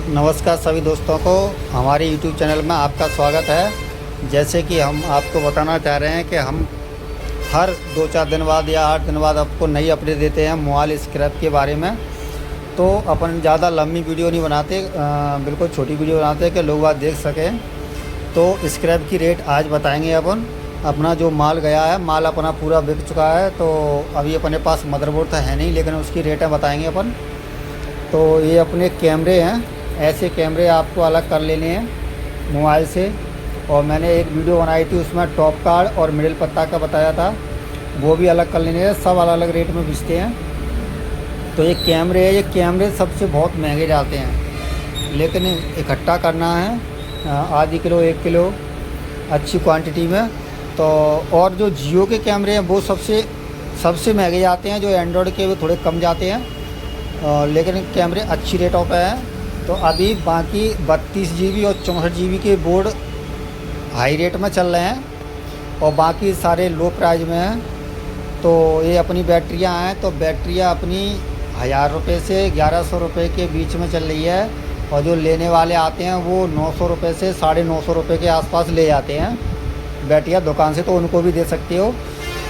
नमस्कार सभी दोस्तों को हमारे YouTube चैनल में आपका स्वागत है। जैसे कि हम आपको बताना चाह रहे हैं कि हम हर 2-4 दिन बाद या 8 दिन बाद आपको नई अपडेट देते हैं मोबाइल स्क्रैप के बारे में। तो अपन ज़्यादा लंबी वीडियो नहीं बनाते, बिल्कुल छोटी वीडियो बनाते हैं कि लोग बात देख सकें। तो स्क्रैप की रेट आज बताएंगे अपन। अपना जो माल गया है, माल अपना पूरा बिक चुका है, तो अभी अपने पास मदरबोर्ड तो है नहीं, लेकिन उसकी रेटें बताएंगे अपन। तो ये अपने कैमरे हैं, ऐसे कैमरे आपको अलग कर लेने हैं मोबाइल से। और मैंने एक वीडियो बनाई थी, उसमें टॉप कार्ड और मिडिल पत्ता का बताया था, वो भी अलग कर लेने हैं। सब अलग अलग रेट में बिकते हैं। तो ये कैमरे है, ये कैमरे सबसे बहुत महंगे जाते हैं, लेकिन इकट्ठा करना है आधी किलो 1 किलो अच्छी क्वांटिटी में। तो और जो जियो के कैमरे हैं वो सबसे महंगे जाते हैं, जो एंड्रॉयड के वो थोड़े कम जाते हैं, लेकिन कैमरे अच्छी रेटों पे हैं। तो अभी बाकी 32 GB और 64 GB के बोर्ड हाई रेट में चल रहे हैं और बाकी सारे लो प्राइस में हैं। तो ये अपनी बैटरियां हैं, तो बैटरियां अपनी 1000 रुपये से 1100 रुपये के बीच में चल रही है। और जो लेने वाले आते हैं वो 900 रुपये से 950 रुपये के आसपास ले जाते हैं बैटरियाँ दुकान से। तो उनको भी दे सकते हो,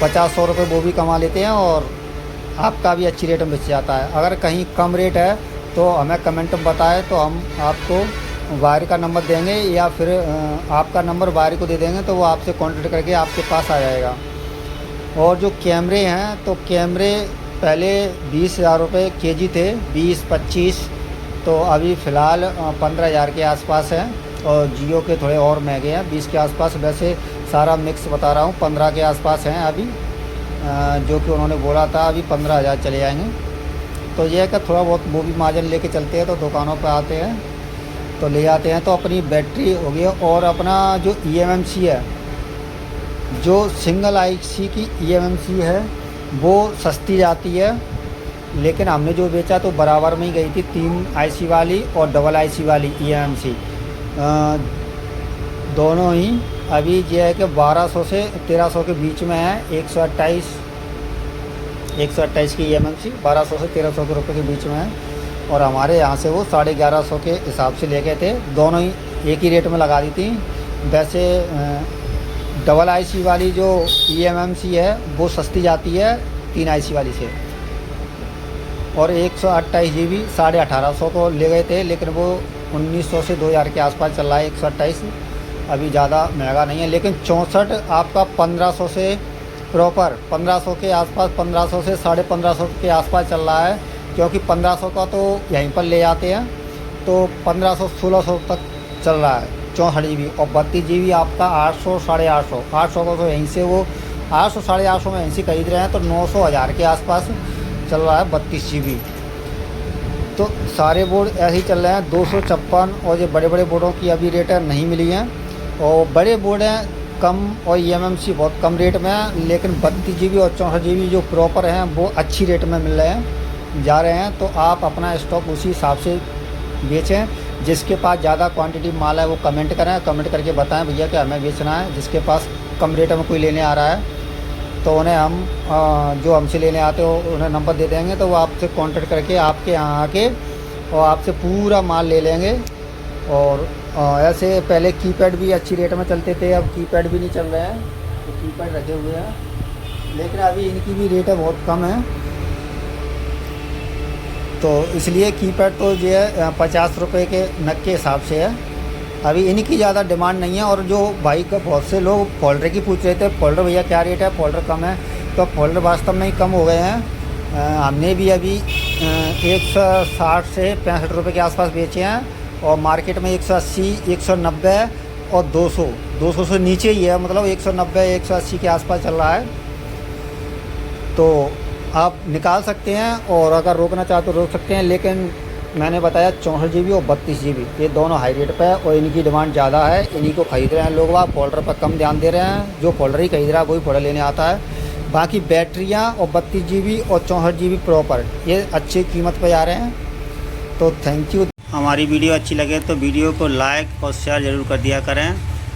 50-100 रुपये वो भी कमा लेते हैं और आपका भी अच्छी रेट में बेच जाता है। अगर कहीं कम रेट है तो हमें कमेंट में बताएं, तो हम आपको वायर का नंबर देंगे या फिर आपका नंबर वायर को दे देंगे, तो वो आपसे कांटेक्ट करके आपके पास आ जाएगा। और जो कैमरे हैं, तो कैमरे पहले 20,000 रुपये केजी थे, 20-25, तो अभी फ़िलहाल 15,000 के आसपास हैं। और जियो के थोड़े और महंगे हैं, 20 के आसपास। वैसे सारा मिक्स बता रहा हूँ, 15 के आसपास हैं अभी, जो कि उन्होंने बोला था अभी 15,000 चले जाएंगे। तो ये है कि थोड़ा बहुत वो भी मार्जिन लेके चलते हैं, तो दुकानों पर आते हैं तो ले आते हैं। तो अपनी बैटरी हो गई। और अपना जो eMMC है, जो सिंगल IC की eMMC है वो सस्ती जाती है, लेकिन हमने जो बेचा तो बराबर में ही गई थी, 3 IC वाली और डबल IC वाली eMMC दोनों ही। अभी ये है कि 1200 से 1300 के बीच में है। 128 की eMMC 1200 से 1300 के रुपये के बीच में है। और हमारे यहाँ से वो 1150 के हिसाब से ले गए थे, दोनों ही एक ही रेट में लगा दी थी। वैसे डबल IC वाली जो eMMC है वो सस्ती जाती है 3 IC वाली से। और 128 GB 1850 को ले गए थे, लेकिन वो 1900 से 2000 के आसपास चल रहा है 128। अभी ज़्यादा महंगा नहीं है, लेकिन 64 आपका 1500 से प्रॉपर 1500 के आसपास, 1500 से 1550 के आसपास चल रहा है। क्योंकि 1500 का तो यहीं पर ले जाते हैं, तो 1500-1600 तक चल रहा है 64 GB। और 32 GB आपका 800, 850, 800 का तो यहीं से वो 800, 850 में यहीं से खरीद रहे हैं, तो 900, 1000 के आसपास चल रहा है 32 GB। तो सारे बोर्ड ऐसे ही चल रहे हैं 256। और ये बड़े बड़े बोर्डों की अभी रेट नहीं मिली हैं, और बड़े बोर्ड हैं कम और eMMC बहुत कम रेट में है, लेकिन 32 GB और 64 GB जो प्रॉपर हैं वो अच्छी रेट में मिल रहे हैं, जा रहे हैं। तो आप अपना स्टॉक उसी हिसाब से बेचें। जिसके पास ज़्यादा क्वांटिटी माल है वो कमेंट करें, कमेंट करके बताएं भैया कि हमें बेचना है। जिसके पास कम रेट में कोई लेने आ रहा है तो उन्हें हम जो हमसे लेने आते हो उन्हें नंबर दे देंगे, तो वो आपसे कांटेक्ट करके आपके यहाँ आके और आपसे पूरा माल ले लेंगे। और ऐसे पहले कीपैड भी अच्छी रेट में चलते थे, अब कीपैड भी नहीं चल रहे हैं, तो कीपैड रखे हुए हैं, लेकिन अभी इनकी भी रेटें बहुत कम है। तो इसलिए कीपैड तो जो है 50 रुपये के नग के हिसाब से है, अभी इनकी ज़्यादा डिमांड नहीं है। और जो भाई का बहुत से लोग फोल्डर की पूछ रहे थे, फोल्डर भैया क्या रेट है, फोल्डर कम है, तो फोल्डर वास्तव में ही कम हो गए हैं। हमने भी अभी 160 से 65 रुपये के आसपास बेचे हैं, और मार्केट में 180, 190 और 200 से नीचे ही है, मतलब 190, 180 के आसपास चल रहा है। तो आप निकाल सकते हैं, और अगर रोकना चाहो तो रोक सकते हैं, लेकिन मैंने बताया 64 GB और 32 GB ये दोनों हाई रेट पे है, और इनकी डिमांड ज़्यादा है, इन्हीं को ख़रीद रहे हैं लोग। वहाँ फोल्डर पर कम ध्यान दे रहे हैं, जो फोल्डर ही खरीद रहा है वही फोल्डर लेने आता है। बाकी बैटरियाँ और 32 GB और 64 GB प्रॉपर ये अच्छी कीमत पर जा रहे हैं। तो थैंक यू। हमारी वीडियो अच्छी लगे तो वीडियो को लाइक और शेयर ज़रूर कर दिया करें।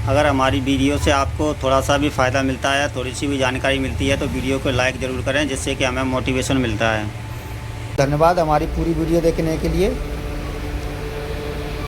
अगर हमारी वीडियो से आपको थोड़ा सा भी फ़ायदा मिलता है, थोड़ी सी भी जानकारी मिलती है, तो वीडियो को लाइक ज़रूर करें, जिससे कि हमें मोटिवेशन मिलता है। धन्यवाद हमारी पूरी वीडियो देखने के लिए।